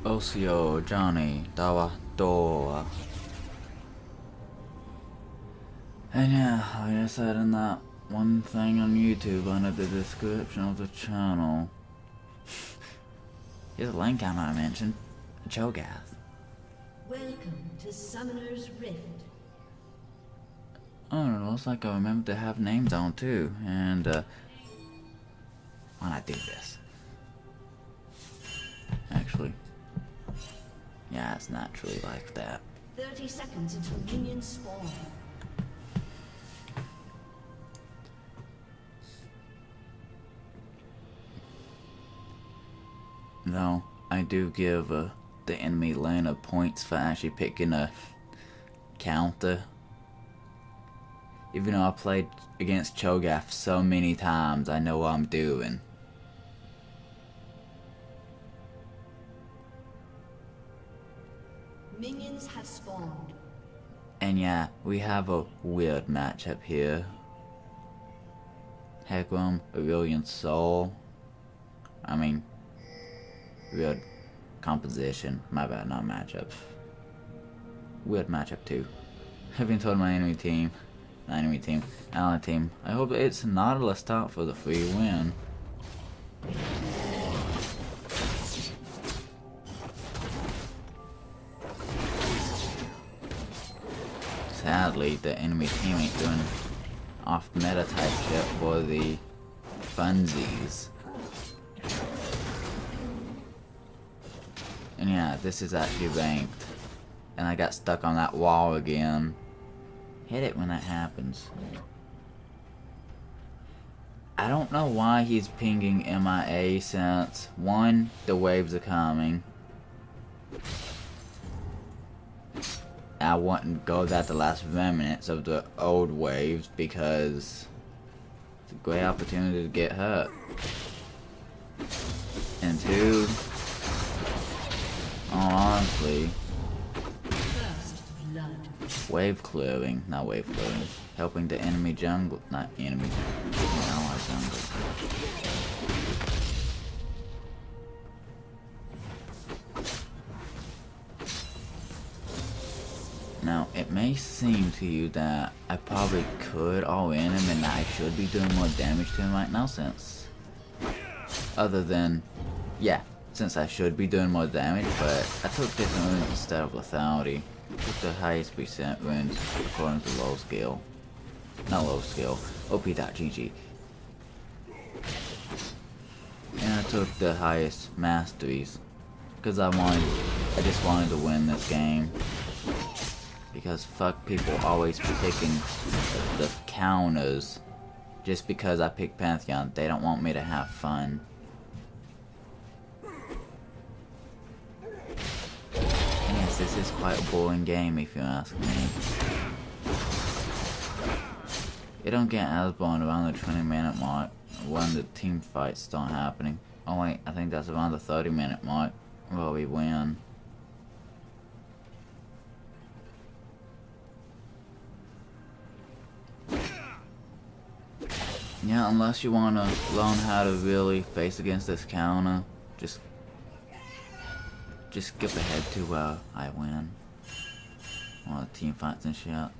Osio, Johnny, Dawa, Doa. And yeah, like I said in that one thing on YouTube under the description of the channel, here's a link I mentioned, Cho'Gath. Welcome to Summoner's Rift. Oh, it looks like I remember to have names on too, and why not do this? Actually, yeah, it's naturally like that. 30 seconds until minions spawn. Though, I do give the enemy laner points for actually picking a counter. Even though I played against Cho'Gath so many times, I know what I'm doing. Minions have spawned. And yeah, we have a weird matchup here. Heckram, Aurelian Soul. I mean, weird composition. My bad, not matchup. Weird matchup too. I've been told my enemy team, ally team, I hope it's Nautilus top for the free win. Sadly, the enemy team ain't doing off meta type shit for the funsies. And yeah, this is actually ranked. And I got stuck on that wall again. Hit it when that happens. I don't know why he's pinging MIA since, one, the waves are coming. I wouldn't go that the last remnants of the old waves because it's a great opportunity to get hurt. And two, honestly, wave clearing, not wave clearing, helping the enemy jungle, not enemy, ally jungle. Now, it may seem to you that I probably could all in him and I should be doing more damage to him right now since, other than, yeah, since I should be doing more damage, but I took different runes instead of lethality. I took the highest percent runes according to low skill. Not low skill, op.gg. And I took the highest masteries, because I just wanted to win this game. Because fuck people always picking the counters just because I picked Pantheon. They don't want me to have fun. And yes, this is quite a boring game if you ask me. It don't get as boring around the 20-minute mark when the team fights start happening. Oh wait, I think that's around the 30-minute mark where we win. Yeah, unless you want to learn how to really face against this counter, just skip ahead to where I win. All the team fights and shit.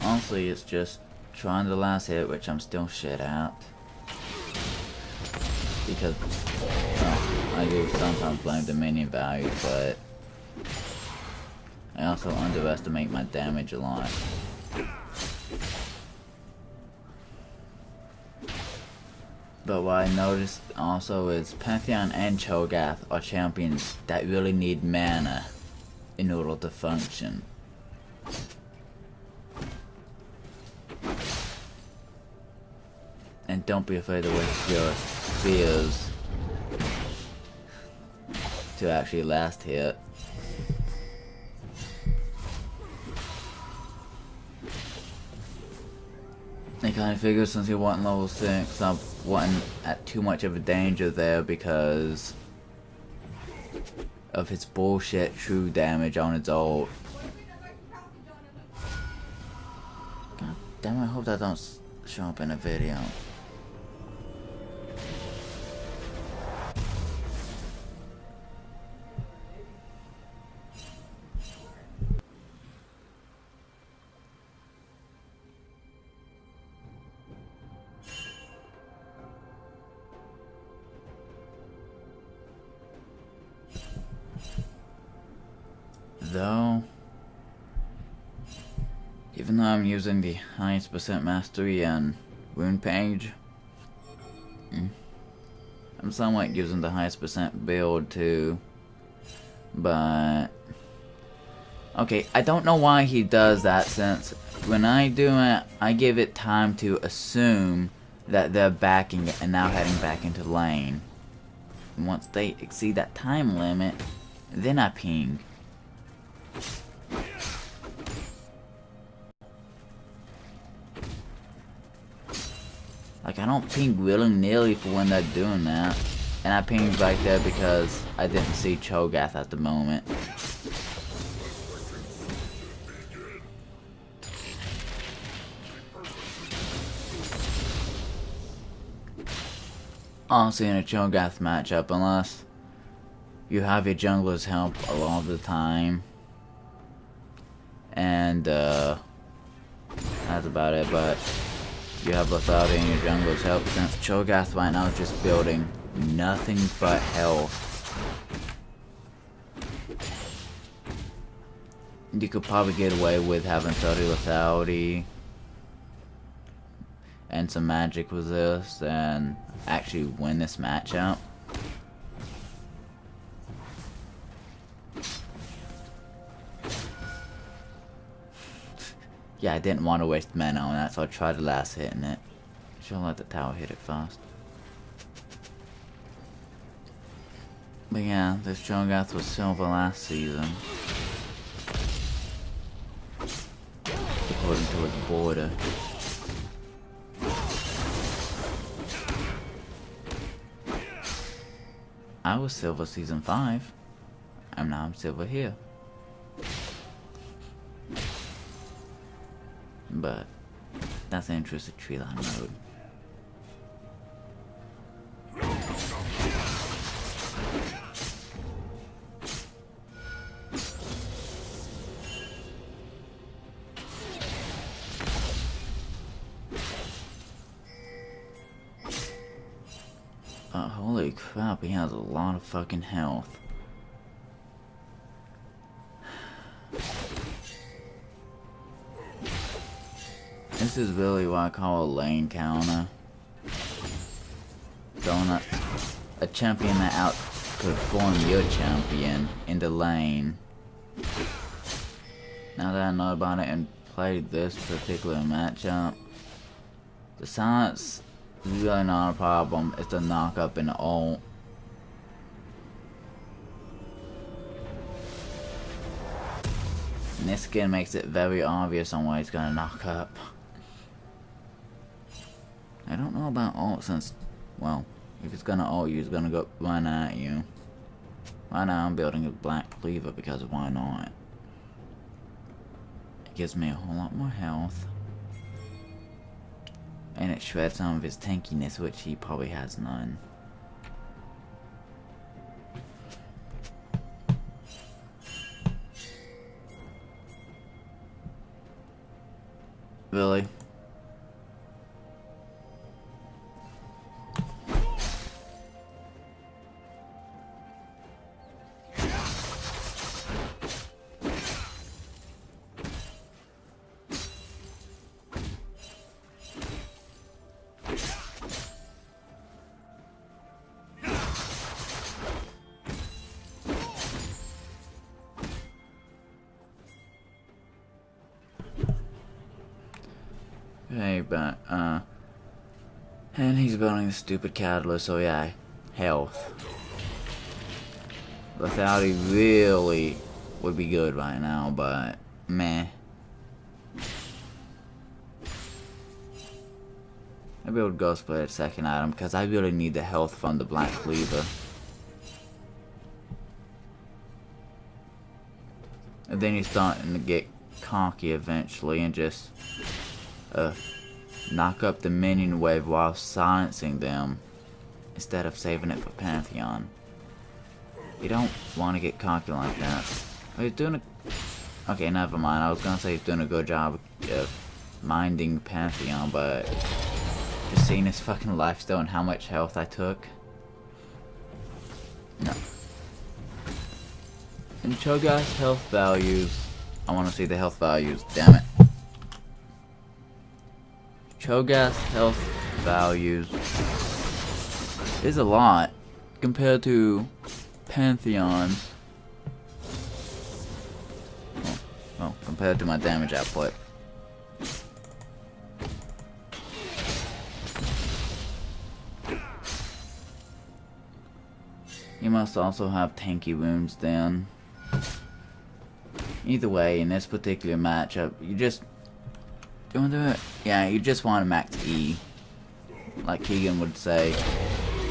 Honestly, it's just trying the last hit, which I'm still shit at. Because, well, I do sometimes blame the minion value, but I also underestimate my damage a lot. But what I noticed also is Pantheon and Cho'Gath are champions that really need mana in order to function. And don't be afraid to waste your spears to actually last hit. I kind of figured since he wasn't level 6, I wasn't at too much of a danger there because of his bullshit true damage on its ult. God damn, I hope that don't show up in a video. Though, even though I'm using the highest percent mastery and rune page, I'm somewhat using the highest percent build too. But okay, I don't know why he does that, since when I do it, I give it time to assume that they're backing and now heading back into lane. And once they exceed that time limit, then I ping. Like, I don't ping willy-nilly for when they're doing that. And I pinged right there because I didn't see Cho'Gath at the moment. Honestly, in a Cho'Gath matchup, unless you have your junglers help a lot of the time. And, that's about it, but you have lethality in your jungler's help, since Cho'Gath right now is just building nothing but health. You could probably get away with having 30 lethality and some magic resist and actually win this matchup. Yeah, I didn't want to waste mana on that, so I tried the last hit in it. Should let the tower hit it fast. But yeah, this Cho'Gath was silver last season, according to its border. I was silver season 5, and now I'm silver here. But that's an interesting tree line mode. Holy crap, he has a lot of fucking health. This is really what I call a lane counter. Throwing a champion that outperforms your champion in the lane. Now that I know about it and played this particular matchup, the silence is really not a problem. It's the knock up and ult. And this skin makes it very obvious on why he's gonna knock up. I don't know about ult, since, well, if it's gonna ult you, it's gonna go run at you. Right now I'm building a black cleaver because why not? It gives me a whole lot more health. And it shreds some of his tankiness, which he probably has none. Really? Okay, but, and he's building a stupid catalyst, so yeah, health. Lethality really would be good right now, but, meh. Maybe I would ghost play a second item, because I really need the health from the black cleaver. And then he's starting to get cocky eventually and just knock up the minion wave while silencing them instead of saving it for Pantheon. You don't want to get cocky like that. He's doing a... Okay, never mind. I was gonna say he's doing a good job of minding Pantheon, but just seeing his fucking lifesteal and how much health I took. No. In Cho'Gath's health values, I want to see the health values, damn it. Cho'Gath's health values is a lot compared to Pantheon's. Oh, compared to my damage output. You must also have tanky wounds then. Either way, in this particular matchup, you just... Do you want to do it? Yeah, you just want to max E. Like Keegan would say.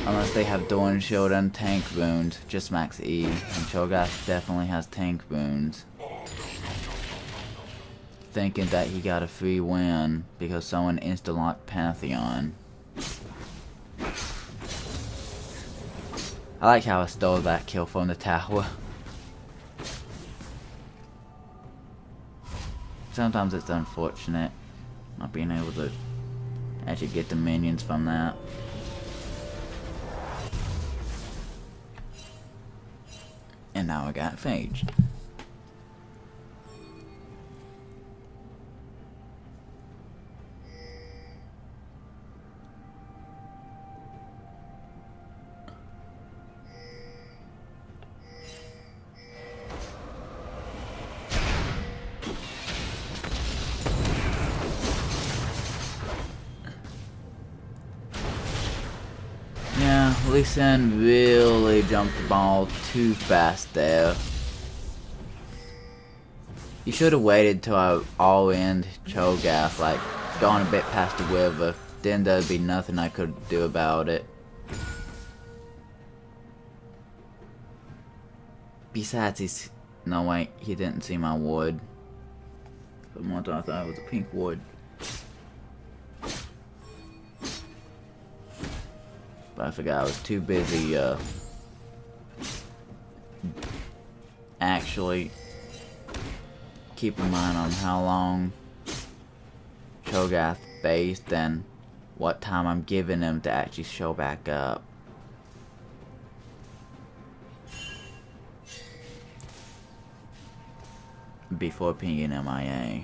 Unless they have Dawn Shield and tank wounds, just max E. And Cho'Gath definitely has tank wounds. Thinking that he got a free win because someone insta-locked Pantheon. I like how I stole that kill from the tower. Sometimes it's unfortunate not being able to actually get the minions from that. And now I got Phage. Yeah, Lee Sin really jumped the ball too fast there. You should have waited till I all-end Cho'Gath, like gone a bit past the river. Then there'd be nothing I could do about it. Besides, he's... No, wait, he didn't see my wood. For a moment I thought it was a pink wood. But I forgot I was too busy, actually keep in mind on how long Cho'Gath based and what time I'm giving him to actually show back up. Before pinging MIA.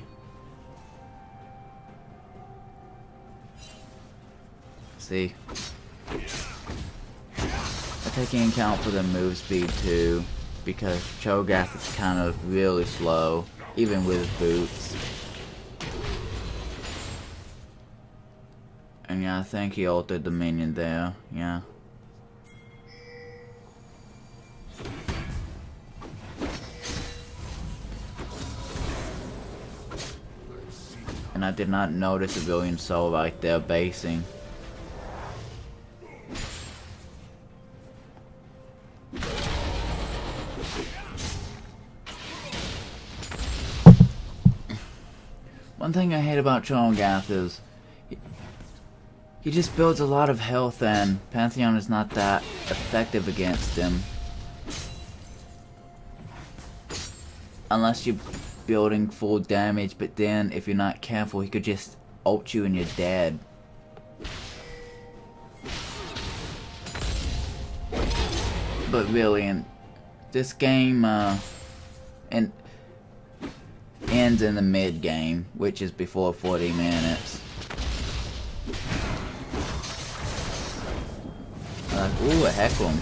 See? I take into account for the move speed too, because Cho'Gath is kind of really slow, even with boots. And yeah, I think he altered the minion there, yeah. And I did not notice a billion soul right there basing. One thing I hate about Cho'Gath is he just builds a lot of health and Pantheon is not that effective against him. Unless you're building full damage, but then if you're not careful he could just ult you and you're dead. But really, in this game, ends in the mid game, which is before 40 minutes. Like, ooh, a Hecklam.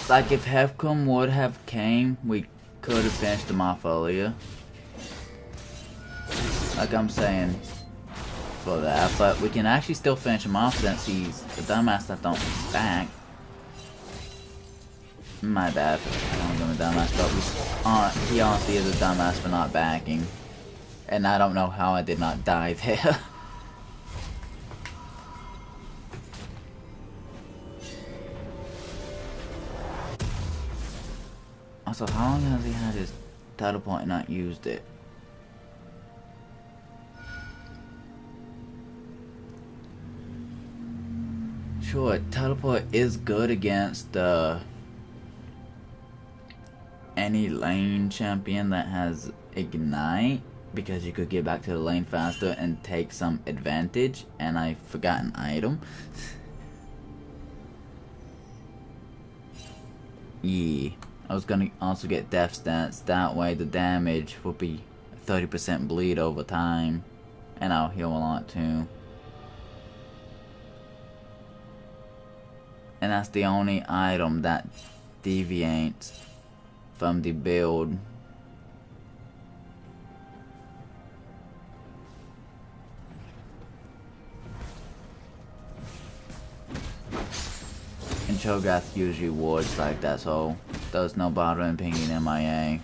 Like, if Hecklam would have came, we could have finished him off earlier. Like I'm saying for that, but we can actually still finish him off since he's the dumbass that don't back. My bad for calling him a dumbass, but he honestly is a dumbass for not backing. And I don't know how I did not die there. Also, how long has he had his teleport and not used it? Sure, teleport is good against any lane champion that has ignite, because you could get back to the lane faster and take some advantage. And I forgot an item. Yeah, I was gonna also get death stats. That way the damage will be 30% bleed over time, and I'll heal a lot too. And that's the only item that deviates from the build. And Cho'Gath usually wards like that, so there's no bother in pinging MIA.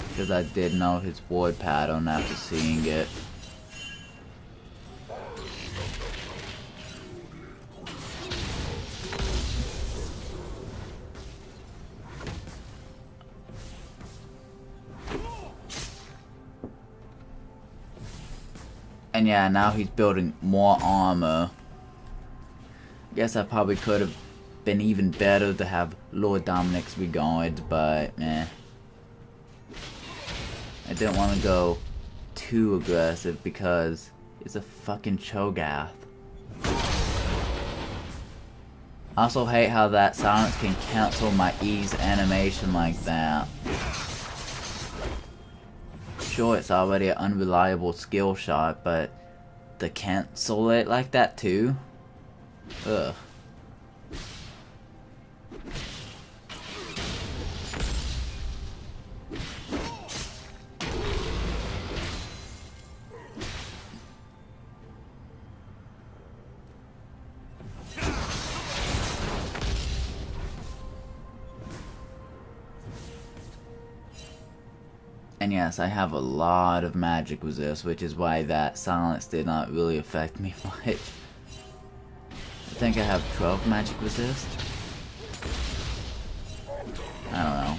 Because I did know his ward pattern after seeing it. And yeah, now he's building more armor. Guess I probably could have been even better to have Lord Dominic's regard, but eh. I didn't want to go too aggressive because it's a fucking Cho'Gath. I also hate how that silence can cancel my ease animation like that. Sure, it's already an unreliable skill shot, but to cancel it like that too? Ugh. And yes, I have a lot of magic resist, which is why that silence did not really affect me much. I think I have 12 magic resist. I don't know.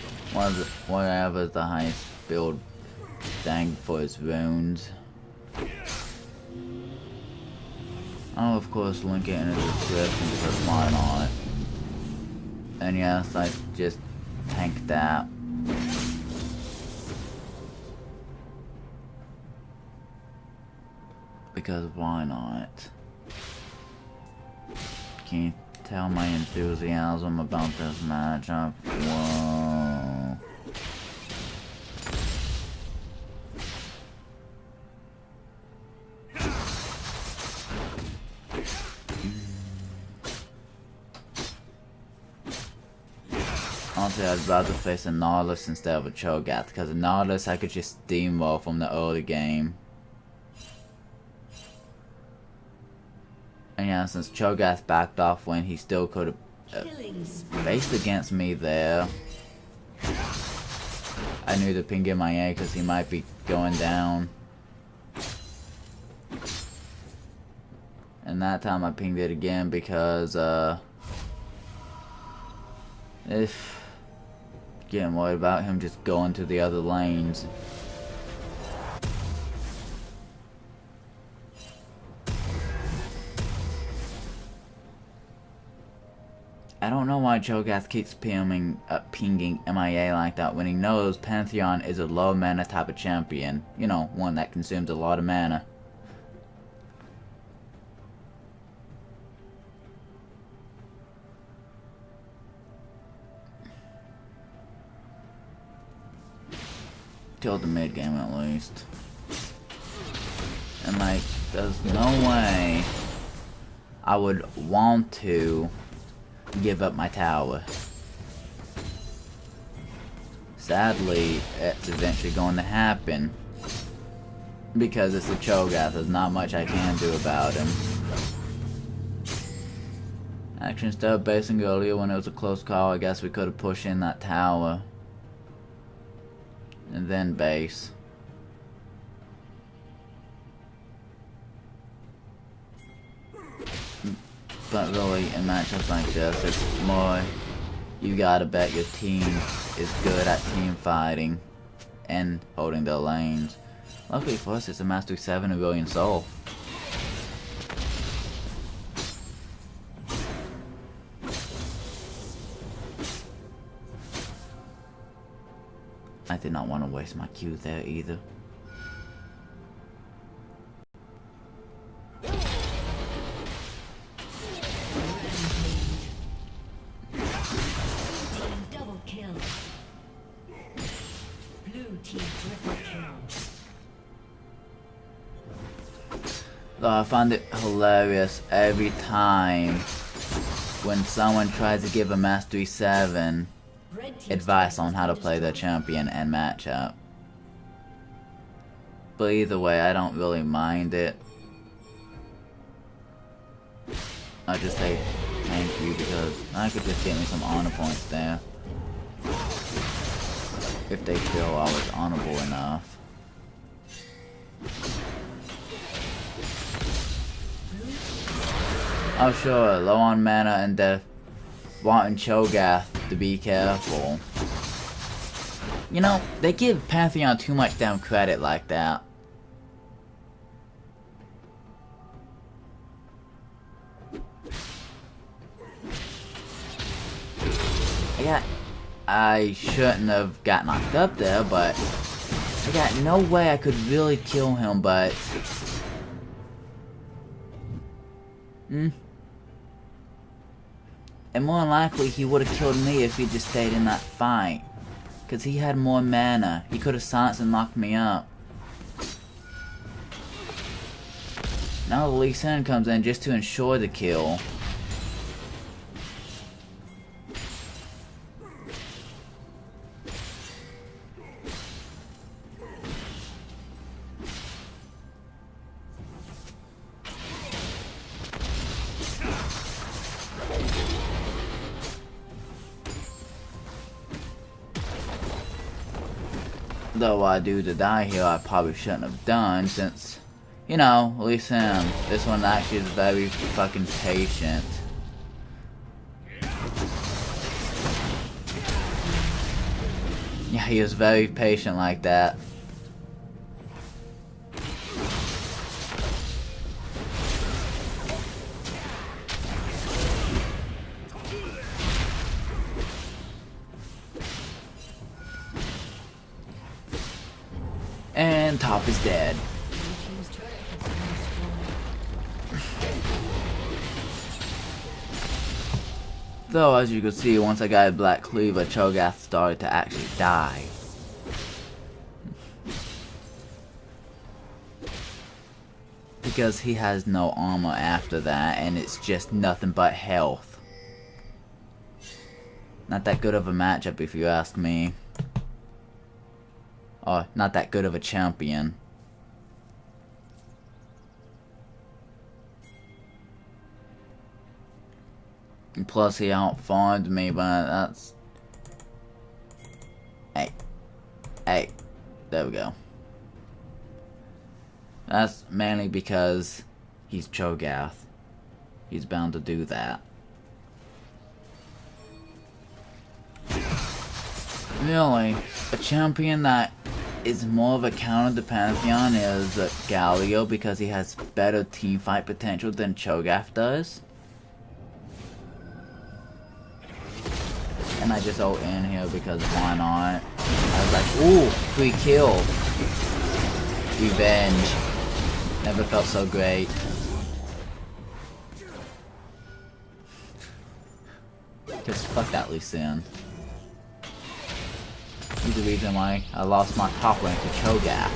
Whatever's the highest build thing for his runes. I'll of course link it in the description because why not? And yes, I just tanked that. Because why not? Can you tell my enthusiasm about this matchup? Whoa. Honestly, I'd rather face a Nautilus instead of a Cho'Gath, because a Nautilus I could just steamroll from the early game. And yeah, since Cho'Gath backed off when he still could have faced against me there, I knew to ping in my A because he might be going down. And that time I pinged it again because, if getting worried about him just going to the other lanes. I don't know why Cho'Gath keeps pinging MIA like that when he knows Pantheon is a low mana type of champion. You know, one that consumes a lot of mana. Till the mid game at least. And like, there's no way I would want to give up my tower. Sadly, it's eventually going to happen because it's a Cho'Gath. There's not much I can do about him. Actually, instead of basing earlier when it was a close call, I guess we could have pushed in that tower and then base. But really, in matchups like this, it's more you gotta bet your team is good at team fighting and holding their lanes. Luckily for us, it's a Mastery 7 of Brilliant Soul. I did not want to waste my Q there either. Double kill. Blue team triple kill. Though I find it hilarious every time when someone tries to give a Mastery 7 advice on how to play their champion and matchup. But either way, I don't really mind it. I just say thank you because I could just get me some honor points there. If they feel I was honorable enough. Oh sure, low on mana and death. Wanting Cho'Gath to be careful. You know, they give Pantheon too much damn credit like that. I shouldn't have got knocked up there, but I got no way I could really kill him, but and more than likely he would have killed me if he just stayed in that fight. Cause he had more mana. He could have silenced and knocked me up. Now the Lee Sin comes in just to ensure the kill. Though I do to die here, I probably shouldn't have done, since, you know, Lee Sin, this one actually is very fucking patient. Yeah, he was very patient like that. And top is dead. Though, as you can see, once I got a Black Cleaver, Cho'Gath started to actually die. Because he has no armor after that, and it's just nothing but health. Not that good of a matchup if you ask me. Or, not that good of a champion. And plus he outfarmed me, but that's... Hey. There we go. That's mainly because he's Cho'Gath. He's bound to do that. Really, a champion that is more of a counter to Pantheon is Galio because he has better teamfight potential than Cho'Gath does. And I just ult in here because why not? I was like, ooh, free kill. Revenge. Never felt so great. Because fuck that Lee Sin. He's the reason why I lost my top rank to Cho'Gath.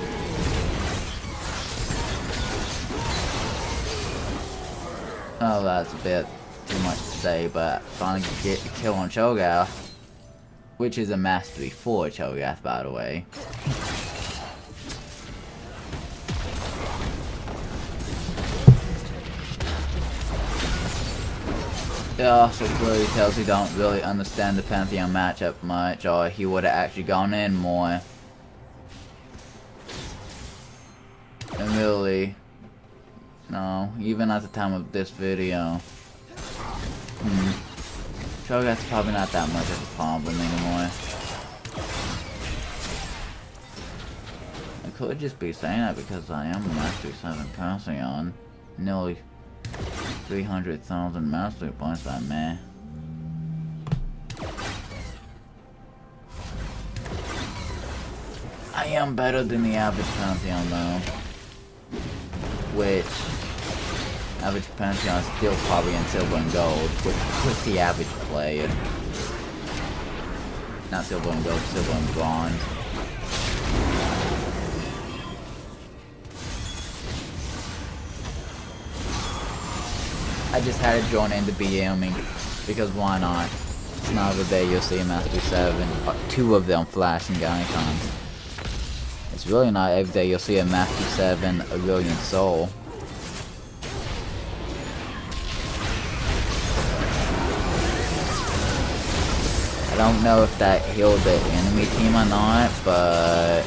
Oh, that's a bit too much to say, but finally get the kill on Cho'Gath, which is a mastery for Cho'Gath, by the way. It also clearly tells you don't really understand the Pantheon matchup much, or he would have actually gone in more. And really, no, even at the time of this video, Cho'Gath's probably not that much of a problem anymore. I could just be saying that because I am a Mastery 7 Pantheon. Nearly 300,000 Mastery points, that man. I am better than the average Pantheon though. Which, average Pantheon is still probably in silver and gold, which puts the average player. Not silver and gold, silver and bronze. I just had to join in to BMing, because why not? It's not every day you'll see a Mastery 7, 2 of them flashing icons. It's really not every day you'll see a Mastery 7 Aurelian Soul. I don't know if that healed the enemy team or not, but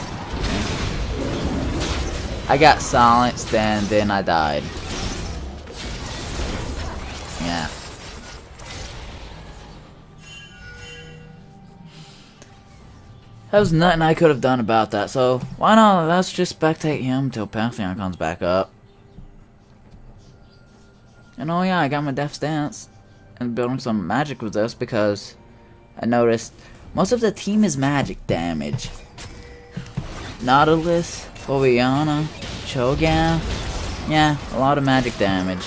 I got silenced and then I died. Yeah. There was nothing I could have done about that, so why not? Let's just spectate him till Pantheon comes back up. And oh yeah, I got my death stance and building some magic resist because I noticed most of the team is magic damage. Nautilus, Oriana, Cho'Gath, yeah, a lot of magic damage.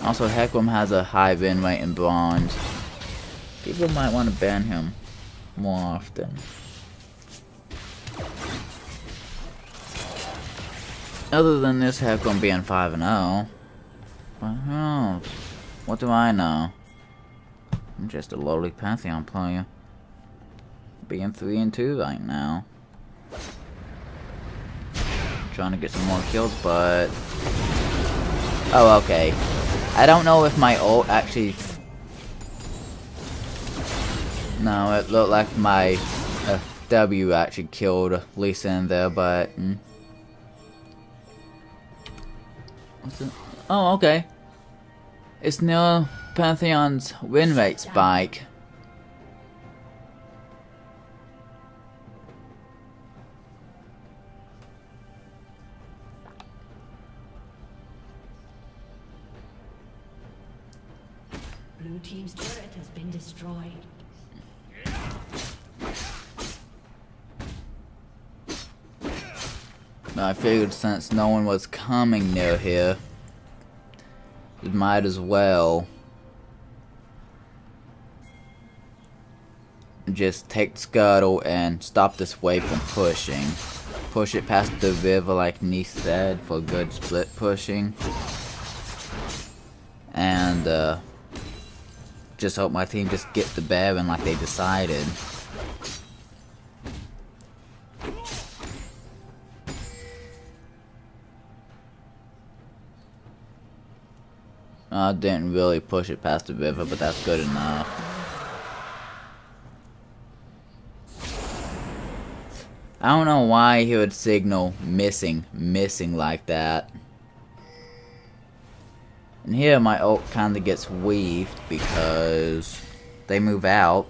Also, Heman has a high win rate in bronze. People might want to ban him more often. Other than this Heman being 5-0, well, what do I know? I'm just a lowly Pantheon player. Being 3-2 right now. Trying to get some more kills, but oh, okay. I don't know if my ult actually. No, it looked like my W actually killed Lisa in there, but what's it? Oh, okay. It's near Pantheon's win rate spike. Blue team's turret has been destroyed. I figured since no one was coming near here, it might as well just take Scuttle and stop this wave from pushing. Push it past the river like Nice said for good split pushing. And just hope my team just get the Baron like they decided. I didn't really push it past the river, but that's good enough. I don't know why he would signal missing like that. And here my ult kinda gets weaved because they move out.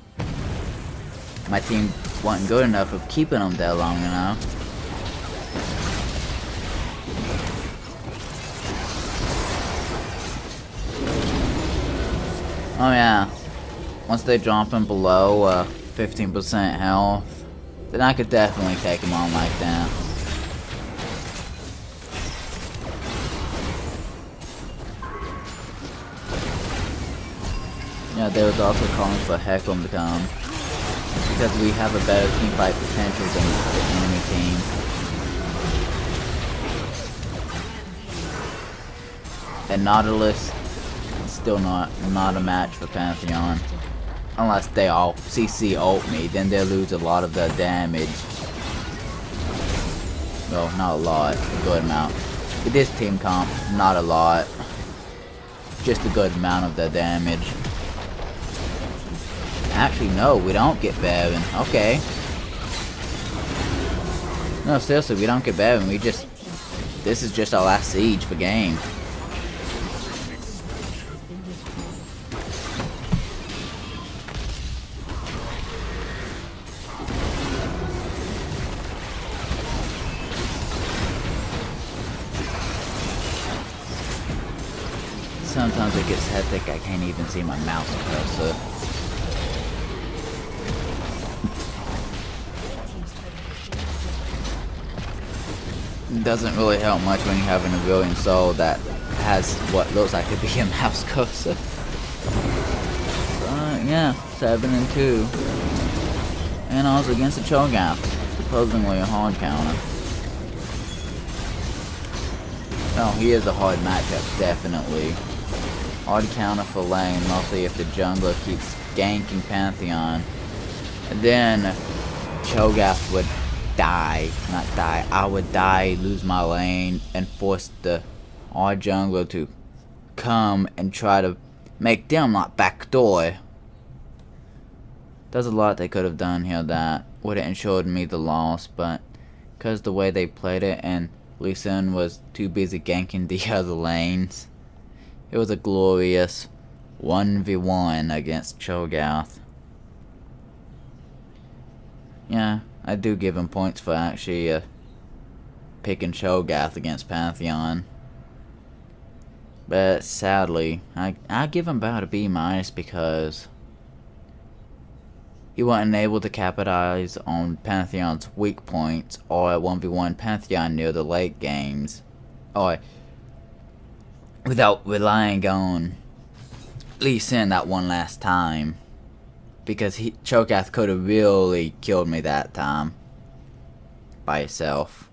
My team wasn't good enough of keeping them there long enough. Oh yeah, once they drop him below 15% health, then I could definitely take him on like that. Yeah, they was also calling for Heman to come, because we have a better team fight potential than the enemy team. And Nautilus, still not a match for Pantheon. Unless they all CC ult me, then they'll lose a lot of their damage. Well, not a lot, a good amount. With this team comp, not a lot. Just a good amount of their damage. Actually, no, we don't get Baron. Okay. No, seriously, we don't get Baron. We just... This is just our last siege for game. sometimes it gets hectic, I can't even see my mouse cursor. It doesn't really help much when you have an Avilian Soul that has what looks like to be a mouse cursor. But yeah, 7-2. And I was against the Cho'Gath, supposedly a hard counter. Oh, he is a hard matchup, definitely. Hard counter for lane, mostly if the jungler keeps ganking Pantheon. And then Cho'Gath would I would die, lose my lane, and force the hard jungler to come and try to make them not backdoor. There's a lot they could have done here that would have ensured me the loss, but because the way they played it and Lee Sin was too busy ganking the other lanes, it was a glorious 1v1 against Cho'Gath. Yeah, I do give him points for actually picking Cho'Gath against Pantheon. But sadly, I give him about a B- because he wasn't able to capitalize on Pantheon's weak points or 1v1 Pantheon near the late games, or without relying on Lee Sin that one last time, because Cho'Gath could have really killed me that time by himself.